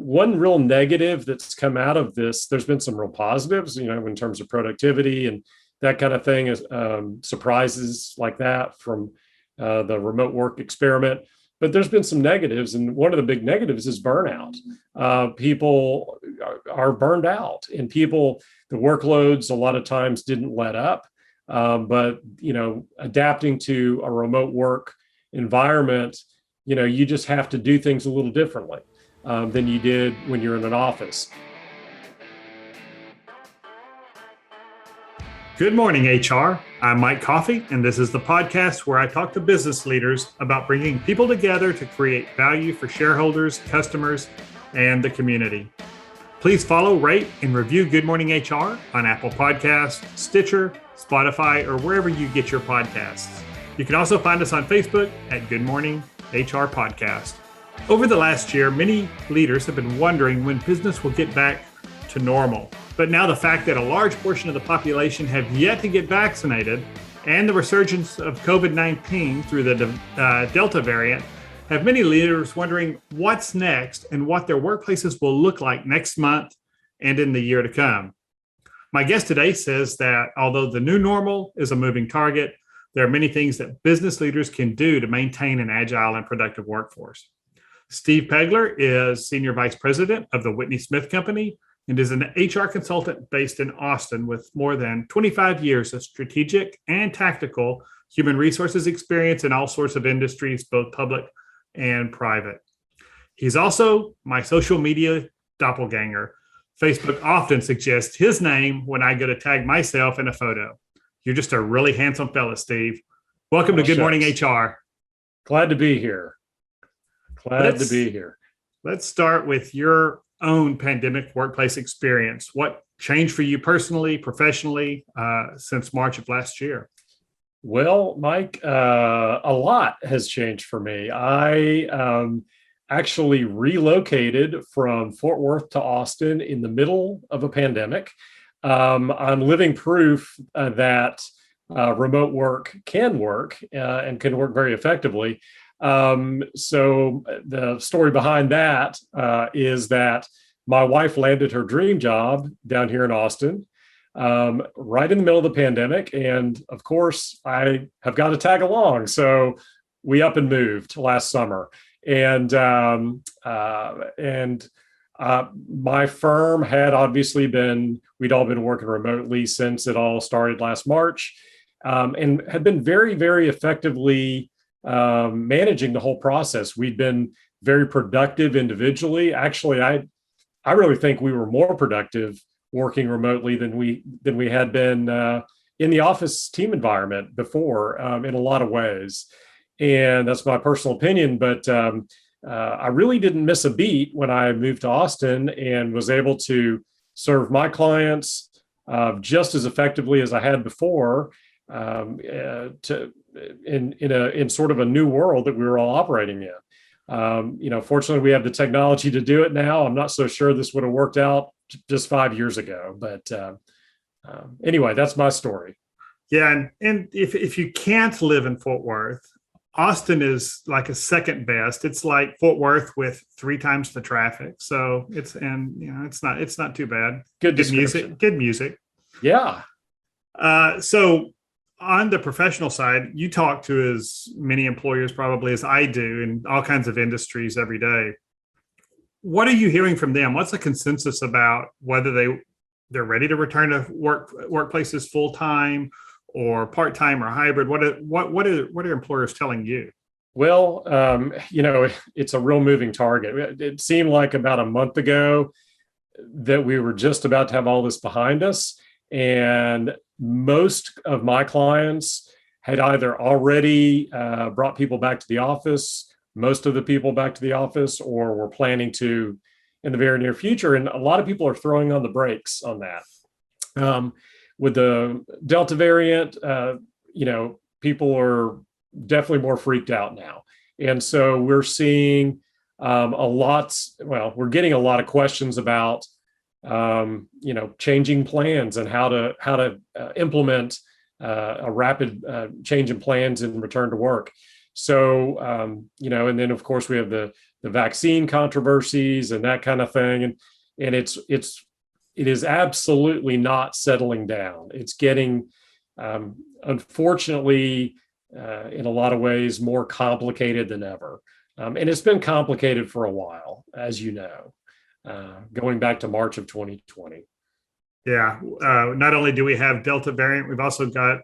one real negative that's come out of this, there's been some real positives, in terms of productivity and that kind of thing, is surprises like that from the remote work experiment. But there's been some negatives, and one of the big negatives is burnout. People are burned out, and the workloads a lot of times didn't let up. But adapting to a remote work environment, you just have to do things a little differently than you did when you're in an office. Good morning, HR. I'm Mike Coffey, and this is the podcast where I talk to business leaders about bringing people together to create value for shareholders, customers, and the community. Please follow, rate, and review Good Morning HR on Apple Podcasts, Stitcher, Spotify, or wherever you get your podcasts. You can also find us on Facebook at Good Morning HR Podcast. Over the last year, many leaders have been wondering when business will get back to normal. But now the fact that a large portion of the population have yet to get vaccinated and the resurgence of COVID-19 through the Delta variant have many leaders wondering what's next and what their workplaces will look like next month and in the year to come. My guest today says that although the new normal is a moving target, there are many things that business leaders can do to maintain an agile and productive workforce. Steve Peglar is Senior Vice President of the Whitney Smith Company and is an HR consultant based in Austin with more than 25 years of strategic and tactical human resources experience in all sorts of industries, both public and private. He's also my social media doppelganger. Facebook often suggests his name when I go to tag myself in a photo. You're just a really handsome fella, Steve. Welcome to Good Morning HR. Glad to be here. Glad to be here. Let's start with your own pandemic workplace experience. What changed for you personally, professionally, since March of last year? Well, Mike, a lot has changed for me. I actually relocated from Fort Worth to Austin in the middle of a pandemic. I'm living proof that remote work can work and can work very effectively. So the story behind that is that my wife landed her dream job down here in Austin, right in the middle of the pandemic. And of course, I have got to tag along. So we up and moved last summer. And my firm had obviously we'd all been working remotely since it all started last March, and had been very, very effectively managing the whole process. We'd been very productive individually. Actually, I really think we were more productive working remotely than we had been in the office team environment before, in a lot of ways. And that's my personal opinion, but I really didn't miss a beat when I moved to Austin and was able to serve my clients just as effectively as I had before, in sort of a new world that we were all operating in. Fortunately, we have the technology to do it now. I'm not so sure this would have worked out just 5 years ago, but anyway, that's my story. Yeah, and if you can't live in Fort Worth, Austin is like a second best. It's like Fort Worth with 3 times the traffic. So it's not too bad. Good music. Yeah. So on the professional side, you talk to as many employers probably as I do in all kinds of industries every day. What are you hearing from them? What's the consensus about whether they're ready to return to workplaces full time or part time or hybrid? What are employers telling you? Well, it's a real moving target. It seemed like about a month ago that we were just about to have all this behind us. And most of my clients had either already brought people back to the office, most of the people back to the office, or were planning to in the very near future. And a lot of people are throwing on the brakes on that. With the Delta variant, people are definitely more freaked out now. And so we're seeing we're getting a lot of questions about changing plans and how to implement a rapid change in plans and return to work. So, and then of course we have the the vaccine controversies and that kind of thing. And it is absolutely not settling down. It's getting, unfortunately, in a lot of ways, more complicated than ever. And it's been complicated for a while, as you know, going back to March of 2020. Yeah. Not only do we have Delta variant, we've also got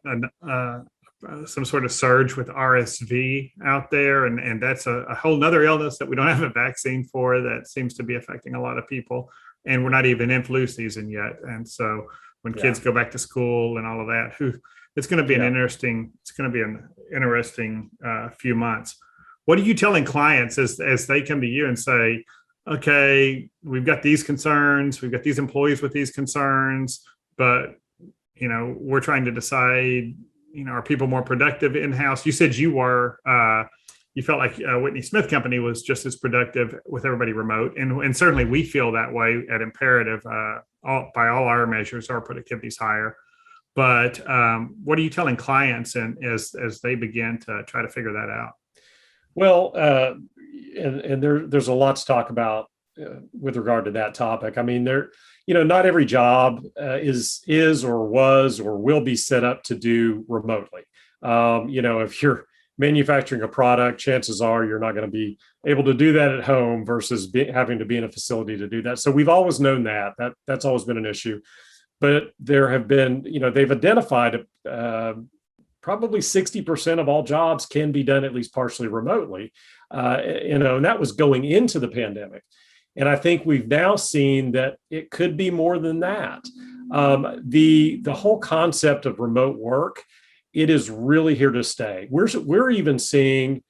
some sort of surge with RSV out there. And that's a whole nother illness that we don't have a vaccine for that seems to be affecting a lot of people. And we're not even in flu season yet. And so when kids go back to school and all of that, it's going to be an interesting few months. What are you telling clients as they come to you and say, okay, we've got these concerns, we've got these employees with these concerns, but we're trying to decide, are people more productive in-house? You said you were, you felt like Whitney Smith Company was just as productive with everybody remote. And certainly we feel that way at Imperative. By all our measures, our productivity is higher. But what are you telling clients and as they begin to try to figure that out? Well, and there's a lot to talk about with regard to that topic. I mean, not every job is or was or will be set up to do remotely. If you're manufacturing a product, chances are you're not going to be able to do that at home versus having to be in a facility to do that. So we've always known that's always been an issue. But there have been, they've identified probably 60% of all jobs can be done at least partially remotely, and that was going into the pandemic. And I think we've now seen that it could be more than that. The whole concept of remote work, it is really here to stay. We're even seeing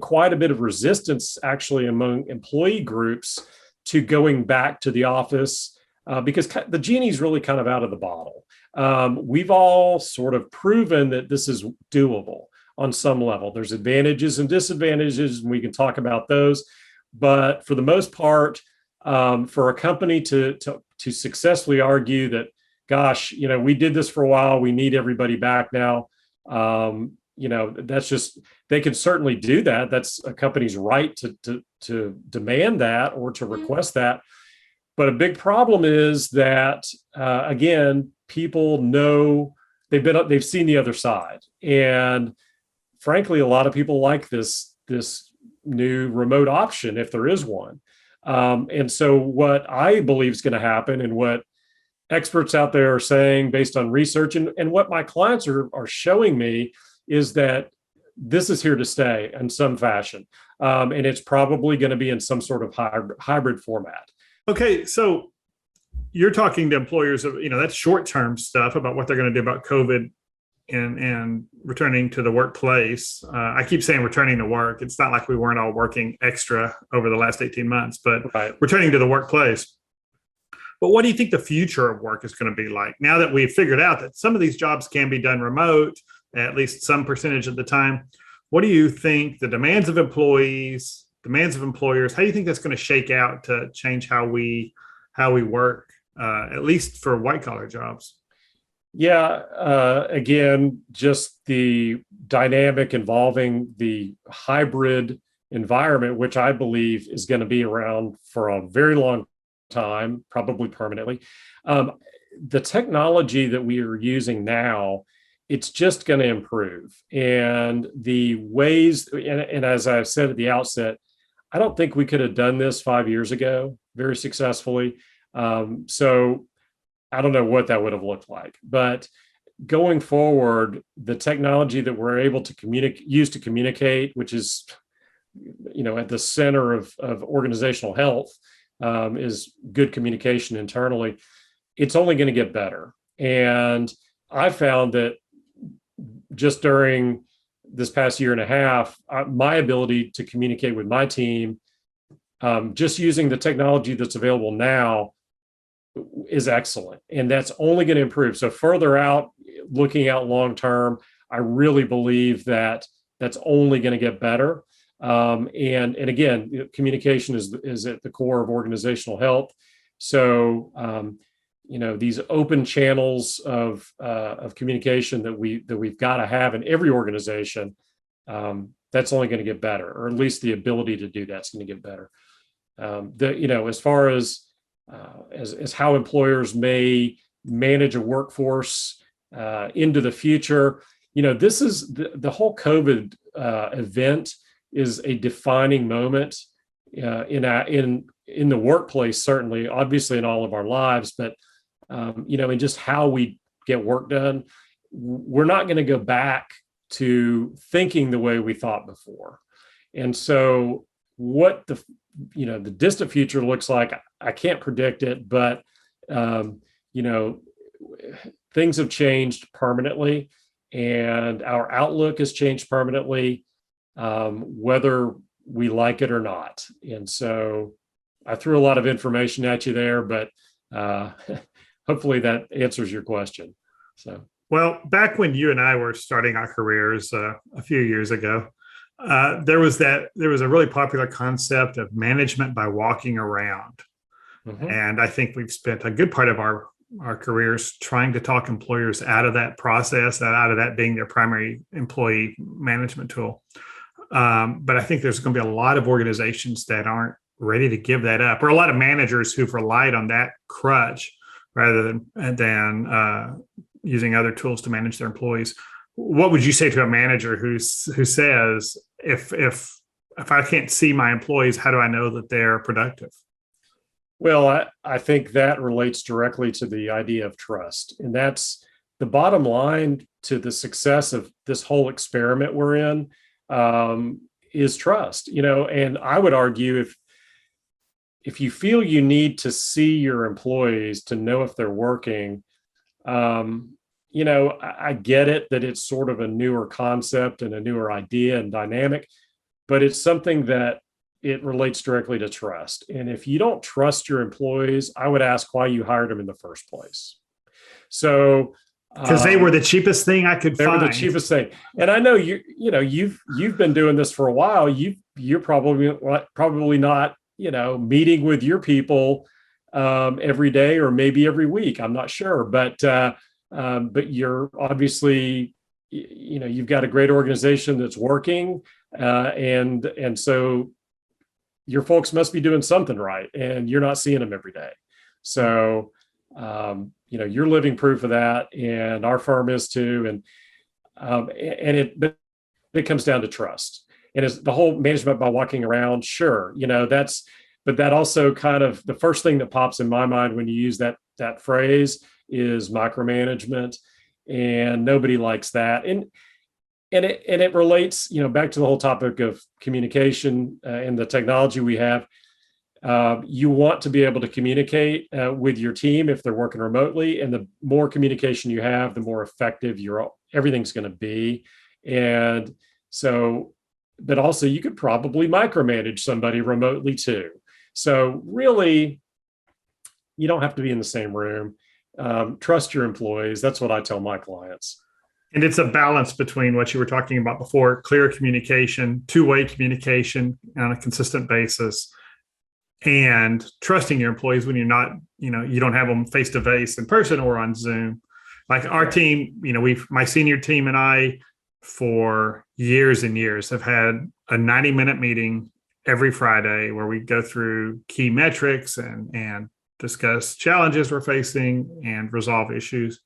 quite a bit of resistance actually among employee groups to going back to the office because the genie's really kind of out of the bottle. We've all sort of proven that this is doable on some level. There's advantages and disadvantages, and we can talk about those. But for the most part, for a company to successfully argue that, gosh, we did this for a while, we need everybody back now. That's just, they can certainly do that. That's a company's right to demand that or to request that. But a big problem is that, again, people know they've seen the other side. And frankly, a lot of people like this new remote option, if there is one. And so what I believe is going to happen and what experts out there are saying based on research and what my clients are showing me is that this is here to stay in some fashion. And it's probably going to be in some sort of hybrid format. Okay, so you're talking to employers of, that's short-term stuff about what they're going to do about COVID and returning to the workplace. I keep saying returning to work. It's not like we weren't all working extra over the last 18 months, but returning to the workplace. But what do you think the future of work is going to be like now that we've figured out that some of these jobs can be done remote, at least some percentage of the time? What do you think the demands of employees, demands of employers, how do you think that's going to shake out to change how we work, at least for white collar jobs? Yeah, again, just the dynamic involving the hybrid environment, which I believe is going to be around for a very long time, probably permanently. The technology that we are using now, it's just going to improve. And the ways, and as I said at the outset, I don't think we could have done this 5 years ago very successfully. So I don't know what that would have looked like, but going forward, the technology that we're able to use to communicate, which is, at the center of organizational health, is good communication internally. It's only going to get better. And I found that just during this past year and a half, my ability to communicate with my team, just using the technology that's available now, is excellent. And that's only going to improve. So further out, looking out long term, I really believe that that's only going to get better. And again, communication is at the core of organizational health. So these open channels of communication that we've got to have in every organization. that's only going to get better, or at least the ability to do that's going to get better. As far as how employers may manage a workforce into the future, this is the whole COVID event is a defining moment in the workplace, certainly, obviously in all of our lives, but in just how we get work done. We're not going to go back to thinking the way we thought before. And so what the distant future looks like, I can't predict it, but things have changed permanently, and our outlook has changed permanently, whether we like it or not. And so I threw a lot of information at you there, but hopefully that answers your question. So, well, back when you and I were starting our careers a few years ago, there was a really popular concept of management by walking around. Mm-hmm. And I think we've spent a good part of our careers trying to talk employers out of that process, out of that being their primary employee management tool. But I think there's going to be a lot of organizations that aren't ready to give that up, or a lot of managers who've relied on that crutch rather than using other tools to manage their employees. What would you say to a manager who says, if I can't see my employees, how do I know that they're productive? Well, I think that relates directly to the idea of trust. And that's the bottom line to the success of this whole experiment we're in, is trust. And I would argue if you feel you need to see your employees to know if they're working, I get it that it's sort of a newer concept and a newer idea and dynamic, but it's something that it relates directly to trust. And if you don't trust your employees, I would ask why you hired them in the first place. So, because they were the cheapest thing I could find. They were the cheapest thing. And I know you've been doing this for a while. You're probably not, meeting with your people every day or maybe every week. I'm not sure, but you're obviously, you've got a great organization that's working, and so your folks must be doing something right, and you're not seeing them every day. So, you're living proof of that, and our firm is too. But it comes down to trust. And it's the whole management by walking around. Sure, but that also kind of the first thing that pops in my mind when you use that phrase is micromanagement, and nobody likes that. And it relates, back to the whole topic of communication and the technology we have. You want to be able to communicate with your team if they're working remotely, and the more communication you have, the more effective everything's going to be. And so, but also you could probably micromanage somebody remotely too. So really, you don't have to be in the same room. Trust your employees. That's what I tell my clients. And it's a balance between what you were talking about before, clear communication, two-way communication on a consistent basis, and trusting your employees when you're not, you don't have them face-to-face in person or on Zoom. Like our team, my senior team and I, for years and years, have had a 90-minute meeting every Friday where we go through key metrics and discuss challenges we're facing and resolve issues.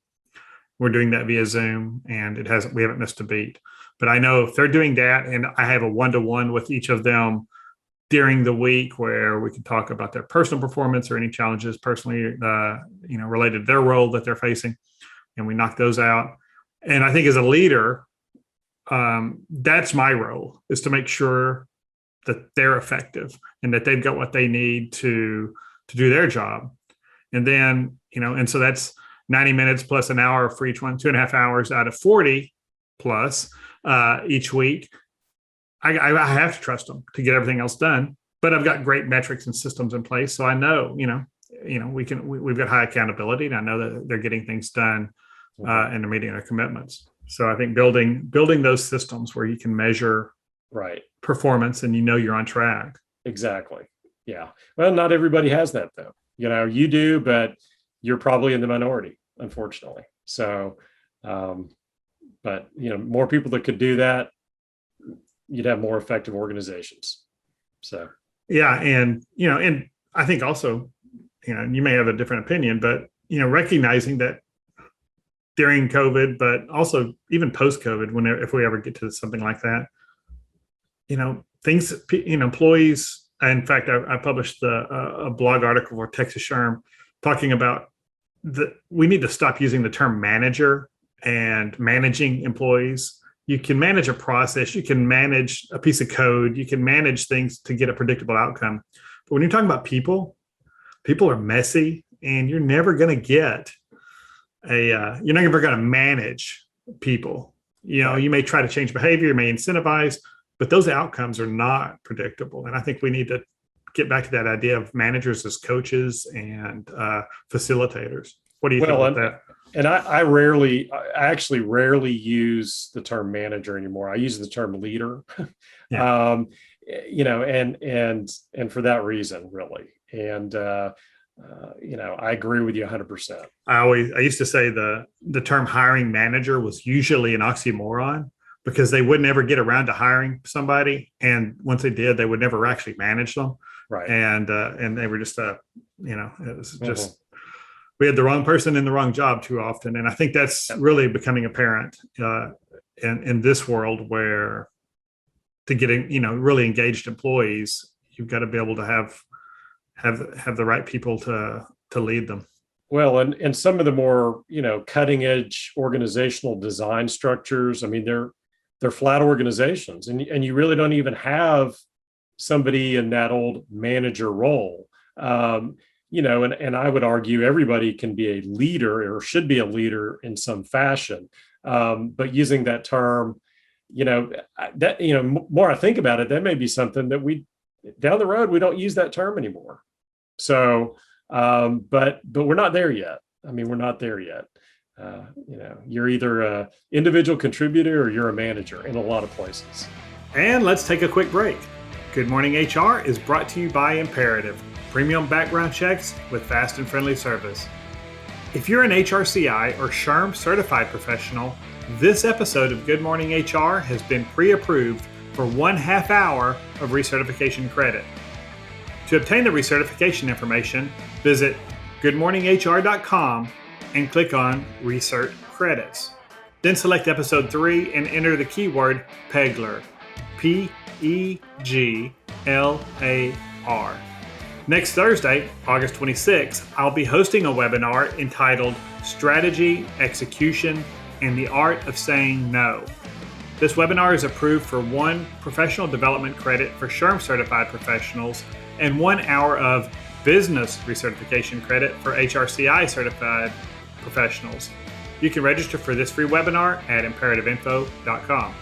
We're doing that via Zoom, and we haven't missed a beat. But I know if they're doing that, and I have a one-to-one with each of them during the week where we can talk about their personal performance or any challenges personally, related to their role that they're facing, and we knock those out. And I think as a leader, that's my role, is to make sure that they're effective and that they've got what they need to do their job. And then, and so that's 90 minutes plus an hour for each one, 2.5 hours out of 40 plus each week. I have to trust them to get everything else done, but I've got great metrics and systems in place. So I know, we've got high accountability, and I know that they're getting things done and they're meeting their commitments. So I think building those systems where you can measure performance and you're on track. Exactly. Yeah. Well, not everybody has that though. You do, but you're probably in the minority, unfortunately. So, but more people that could do that, you'd have more effective organizations. So, yeah. And, and I think also, you may have a different opinion, but, recognizing that during COVID, but also even post-COVID, if we ever get to something like that, things, employees. In fact, I published a blog article for Texas SHRM talking about we need to stop using the term manager and managing employees. You can manage a process, you can manage a piece of code, you can manage things to get a predictable outcome. But when you're talking about people are messy, and you're never going to get you're never going to manage people. You may try to change behavior, you may incentivize, but those outcomes are not predictable. And I think we need to get back to that idea of managers as coaches and facilitators. What do you think about that? And I actually rarely use the term manager anymore. I use the term leader, yeah. And for that reason, really. And, I agree with you 100%. I used to say the term hiring manager was usually an oxymoron, because they would never get around to hiring somebody. And once they did, they would never actually manage them. Right. And they were just, it was just, we had the wrong person in the wrong job too often. And I think that's really becoming apparent in this world, where to get, really engaged employees, you've got to be able to have the right people to lead them. Well, and some of the more, cutting edge organizational design structures, I mean, they're flat organizations, and you really don't even have somebody in that old manager role. And I would argue everybody can be a leader or should be a leader in some fashion. But using that term, more I think about it, that may be something that down the road, we don't use that term anymore. So, but we're not there yet. I mean, we're not there yet. You're either an individual contributor or you're a manager in a lot of places. And let's take a quick break. Good Morning HR is brought to you by Imperative, premium background checks with fast and friendly service. If you're an HRCI or SHRM certified professional, this episode of Good Morning HR has been pre-approved for 1/2 hour of recertification credit. To obtain the recertification information, visit goodmorninghr.com and click on Recert Credits. Then select episode 3 and enter the keyword Peglar, Peglar. Next Thursday, August 26th, I'll be hosting a webinar entitled Strategy, Execution, and the Art of Saying No. This webinar is approved for 1 professional development credit for SHRM certified professionals and 1 hour of business recertification credit for HRCI certified professionals. You can register for this free webinar at imperativeinfo.com.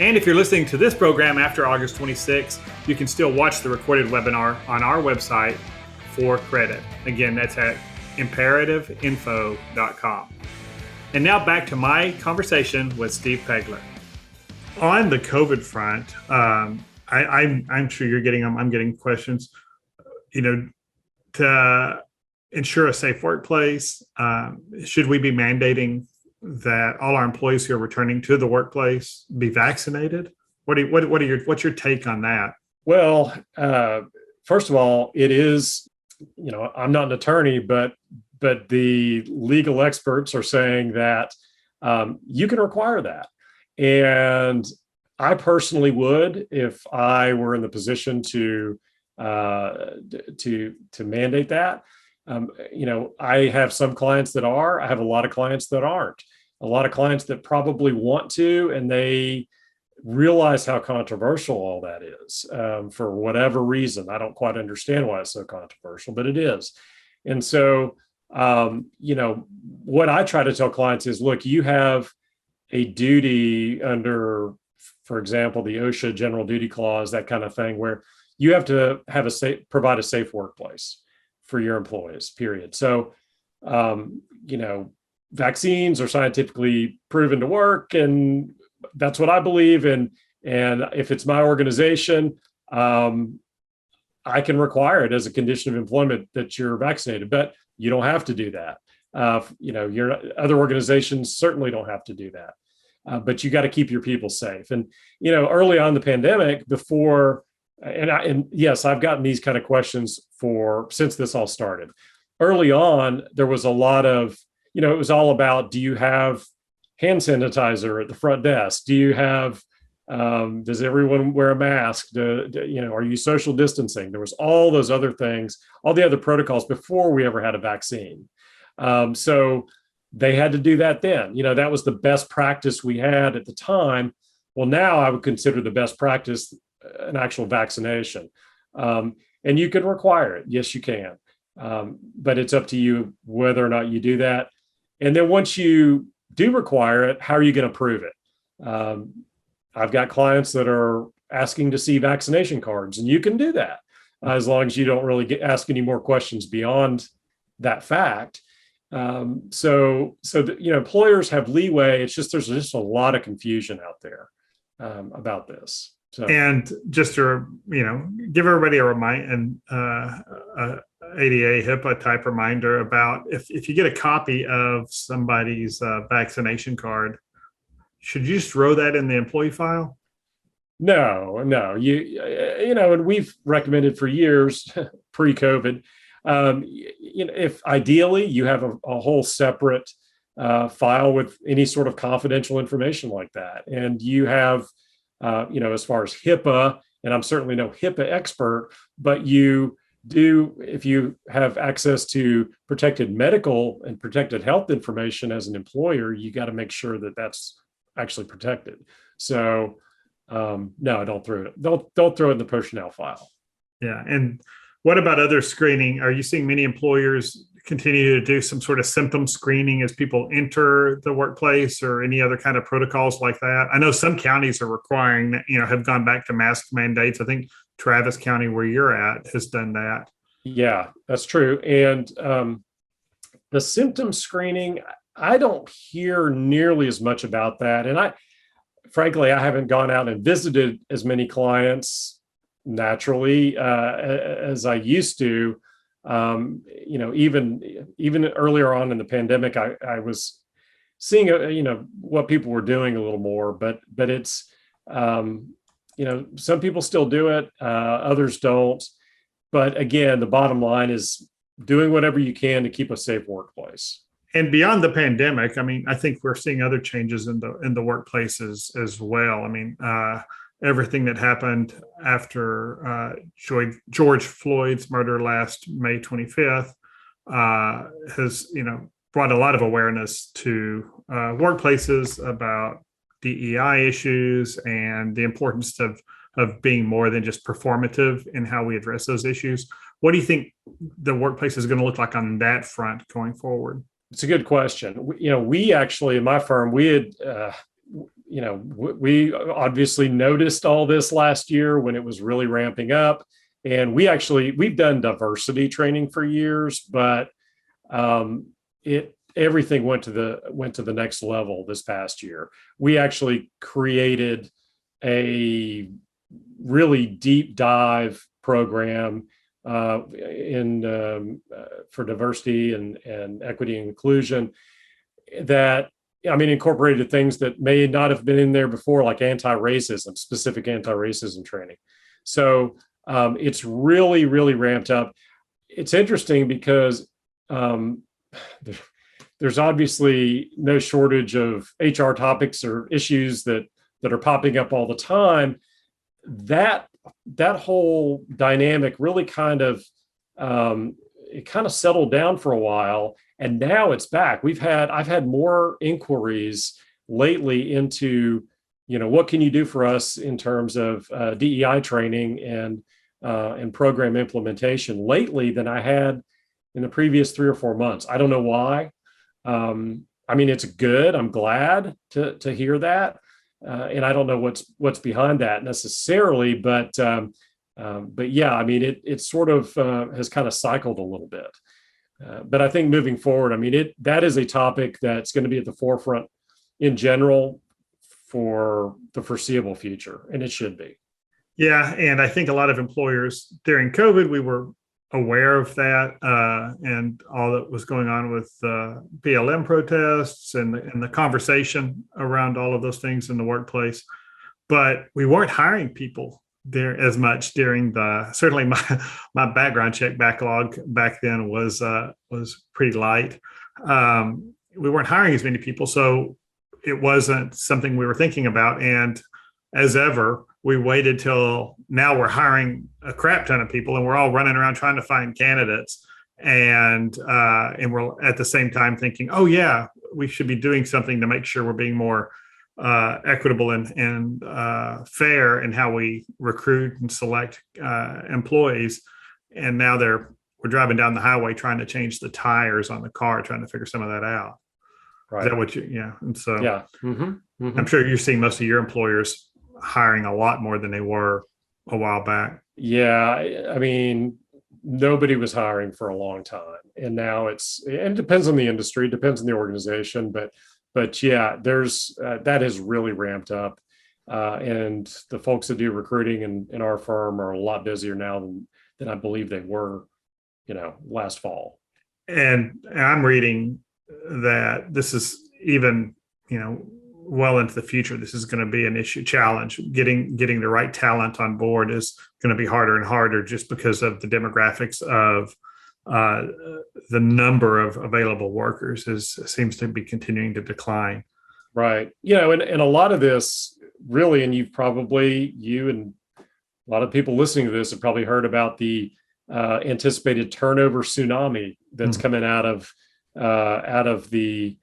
And if you're listening to this program after August 26th, you can still watch the recorded webinar on our website for credit. Again, that's at imperativeinfo.com. And now back to my conversation with Steve Peglar. On the COVID front, I'm sure you're getting them. I'm getting questions. To ensure a safe workplace, should we be mandating that all our employees who are returning to the workplace be vaccinated? What's your take on that? Well, first of all, it is. I'm not an attorney, but the legal experts are saying that you can require that. And I personally would, if I were in the position to mandate that. I have some clients that are. I have a lot of clients that aren't. A lot of clients that probably want to, and they realize how controversial all that is for whatever reason. I don't quite understand why it's so controversial, but it is. And so, what I try to tell clients is, look, you have a duty under, for example, the OSHA general duty clause, that kind of thing, where you have to have provide a safe workplace for your employees, period. So, vaccines are scientifically proven to work, and that's what I believe. And if it's my organization, I can require it as a condition of employment that you're vaccinated, but you don't have to do that. Your other organizations certainly don't have to do that. but you got to keep your people safe. And early on in the pandemic, before, and yes, I've gotten these kind of questions since this all started. Early on, there was a lot of, it was all about, do you have hand sanitizer at the front desk? Do you have, does everyone wear a mask? Are you social distancing? There was all those other things, all the other protocols before we ever had a vaccine. So they had to do that then. That was the best practice we had at the time. Well, now I would consider the best practice an actual vaccination. And you can require it. Yes, you can. But it's up to you whether or not you do that. And then once you do require it, how are you going to prove it? I've got clients that are asking to see vaccination cards, and you can do that as long as you don't really ask any more questions beyond that fact. So employers have leeway. It's just there's just a lot of confusion out there about this. So. And just to give everybody a ADA HIPAA type reminder about if you get a copy of somebody's vaccination card, should you just throw that in the employee file? No. And we've recommended for years pre-COVID, if ideally you have a whole separate file with any sort of confidential information like that, and you have, as far as HIPAA, and I'm certainly no HIPAA expert, but you do, if you have access to protected medical and protected health information as an employer, you got to make sure that that's actually protected. So no, don't throw it. Don't throw it in the personnel file. Yeah. And what about other screening? Are you seeing many employers continue to do some sort of symptom screening as people enter the workplace, or any other kind of protocols like that? I know some counties are requiring that, have gone back to mask mandates. I think Travis County, where you're at, has done that. Yeah, that's true. And the symptom screening, I don't hear nearly as much about that. And frankly, I haven't gone out and visited as many clients naturally as I used to. Even earlier on in the pandemic, I was seeing, what people were doing a little more, but it's, some people still do it, others don't. But again, the bottom line is doing whatever you can to keep a safe workplace. And beyond the pandemic, I think we're seeing other changes in the workplaces as well. Everything that happened after George Floyd's murder last May 25th has, brought a lot of awareness to workplaces about DEI issues and the importance of being more than just performative in how we address those issues. What do you think the workplace is going to look like on that front going forward? It's a good question. We actually, in my firm, we had, we obviously noticed all this last year when it was really ramping up. And we've done diversity training for years, but everything went to the next level this past year. We actually created a really deep dive program for diversity and equity and inclusion that, incorporated things that may not have been in there before, like specific anti-racism training. So it's really, really ramped up. It's interesting because there's obviously no shortage of HR topics or issues that are popping up all the time. That whole dynamic really kind of settled down for a while, and now it's back. I've had more inquiries lately into, what can you do for us in terms of DEI training and program implementation lately than I had in the previous 3 or 4 months. I don't know why. It's good. I'm glad to hear that. And I don't know what's behind that necessarily, but yeah, it sort of has kind of cycled a little bit. But I think moving forward, that is a topic that's going to be at the forefront in general for the foreseeable future, and it should be. Yeah, and I think a lot of employers during COVID, we were aware of that and all that was going on with BLM protests and the conversation around all of those things in the workplace. But we weren't hiring people there as much during certainly my background check backlog back then was pretty light. We weren't hiring as many people, so it wasn't something we were thinking about. And as ever, we waited till now we're hiring a crap ton of people and we're all running around trying to find candidates. And we're at the same time thinking, oh yeah, we should be doing something to make sure we're being more equitable and fair in how we recruit and select employees. And now we're driving down the highway trying to change the tires on the car, trying to figure some of that out. Right. Is that what yeah. And so yeah. I'm sure you're seeing most of your employers hiring a lot more than they were a while back. Yeah. I mean, nobody was hiring for a long time. And now it depends on the industry, depends on the organization, but yeah, there's that has really ramped up. And the folks that do recruiting in our firm are a lot busier now than I believe they were, last fall. And I'm reading that this is even, well into the future, this is going to be an challenge. Getting the right talent on board is going to be harder and harder just because of the demographics of the number of available workers seems to be continuing to decline. Right. And a lot of this really, and you and a lot of people listening to this have probably heard about the anticipated turnover tsunami that's coming out of the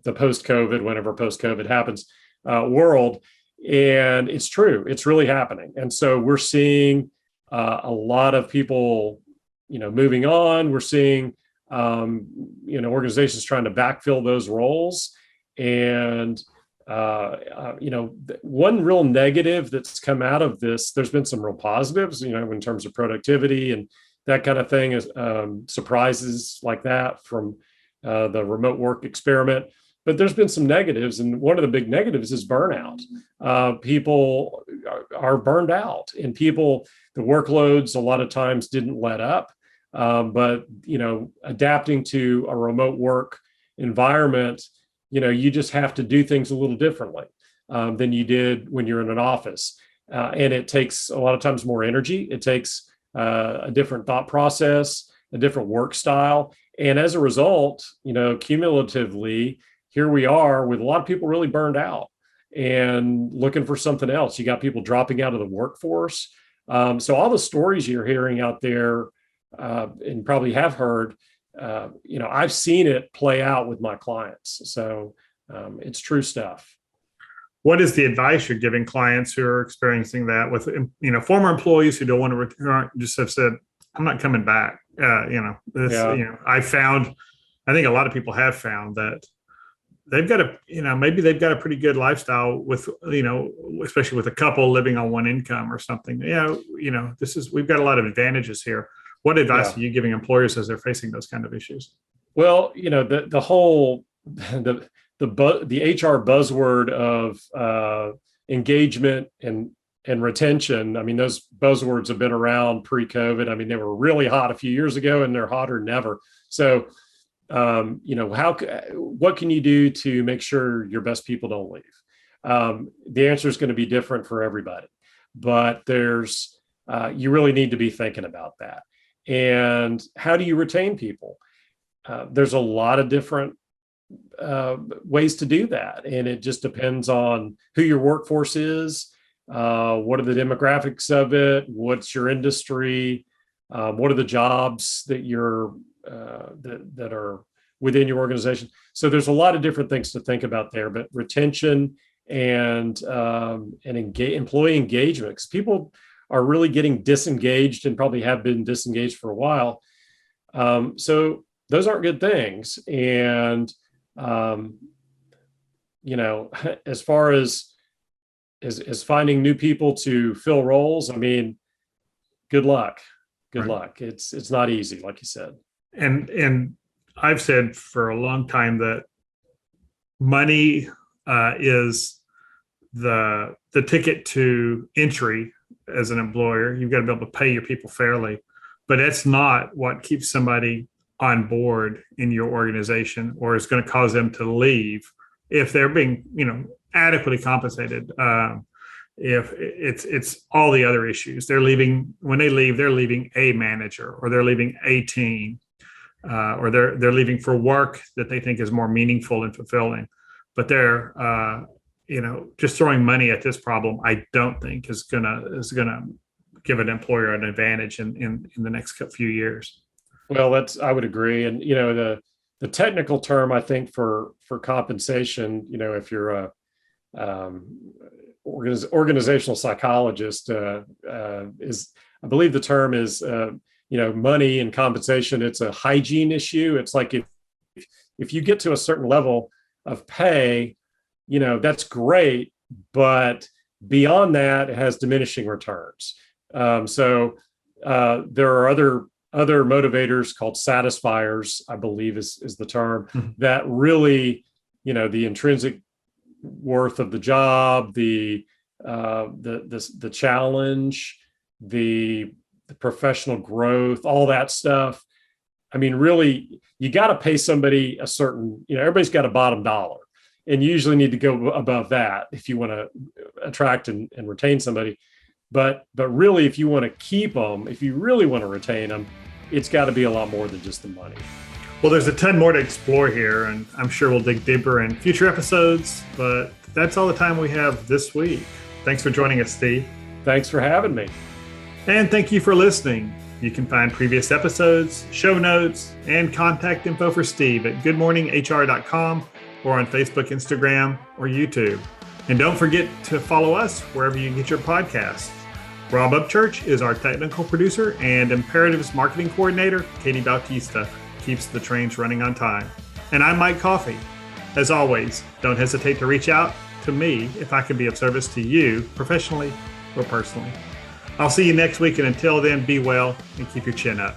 post-COVID, whenever post-COVID happens, world. And it's true. It's really happening. And so we're seeing a lot of people, moving on. We're seeing, organizations trying to backfill those roles. And, one real negative that's come out of this, there's been some real positives, in terms of productivity and that kind of thing, is surprises like that from the remote work experiment. But there's been some negatives. And one of the big negatives is burnout. People are burned out, and the workloads a lot of times didn't let up. But, adapting to a remote work environment, you just have to do things a little differently than you did when you're in an office. And it takes a lot of times more energy. It takes a different thought process, a different work style. And as a result, cumulatively, here we are with a lot of people really burned out and looking for something else. You got people dropping out of the workforce. So all the stories you're hearing out there, and probably have heard, I've seen it play out with my clients. So it's true stuff. What is the advice you're giving clients who are experiencing that with, former employees who don't want to return, just have said, I'm not coming back. I think a lot of people have found that they've got maybe they've got a pretty good lifestyle with, especially with a couple living on one income or something. We've got a lot of advantages here. What advice are you giving employers as they're facing those kind of issues? Well, the whole the HR buzzword of engagement and retention. I mean, those buzzwords have been around pre-COVID. I mean, they were really hot a few years ago, and they're hotter than ever. So, what can you do to make sure your best people don't leave? The answer is going to be different for everybody, but you really need to be thinking about that. And how do you retain people? There's a lot of different ways to do that. And it just depends on who your workforce is, what are the demographics of it, what's your industry, what are the jobs that that are within your organization. So there's a lot of different things to think about there, but retention and employee engagement, because people are really getting disengaged and probably have been disengaged for a while. So those aren't good things. And, as far as finding new people to fill roles, I mean, good luck. Good luck. It's not easy, like you said. And I've said for a long time that money is the ticket to entry as an employer. You've got to be able to pay your people fairly. but that's not what keeps somebody on board in your organization or is going to cause them to leave if they're being, adequately compensated. If it's all the other issues, they're leaving. When they leave, they're leaving a manager, or they're leaving a team, or they're leaving for work that they think is more meaningful and fulfilling. But they're just throwing money at this problem, I don't think is gonna give an employer an advantage in the next few years. Well, I would agree. And, the technical term, I think for compensation, if you're a organizational psychologist, is, I believe the term is, money and compensation. It's a hygiene issue. It's like if you get to a certain level of pay, that's great, but beyond that, it has diminishing returns. So there are other motivators called satisfiers, I believe is the term, that really, the intrinsic worth of the job, the challenge, the professional growth, all that stuff. I mean, really, you got to pay somebody a certain, everybody's got a bottom dollar, and you usually need to go above that if you want to attract and retain somebody. But really, if you want to keep them, if you really want to retain them, it's got to be a lot more than just the money. Well, there's a ton more to explore here, and I'm sure we'll dig deeper in future episodes, but that's all the time we have this week. Thanks for joining us, Steve. Thanks for having me. And thank you for listening. You can find previous episodes, show notes, and contact info for Steve at goodmorninghr.com or on Facebook, Instagram, or YouTube. And don't forget to follow us wherever you get your podcasts. Rob Upchurch is our technical producer, and Imperatives marketing coordinator, Katie Bautista, keeps the trains running on time. And I'm Mike Coffey. As always, don't hesitate to reach out to me if I can be of service to you professionally or personally. I'll see you next week, and until then, be well and keep your chin up.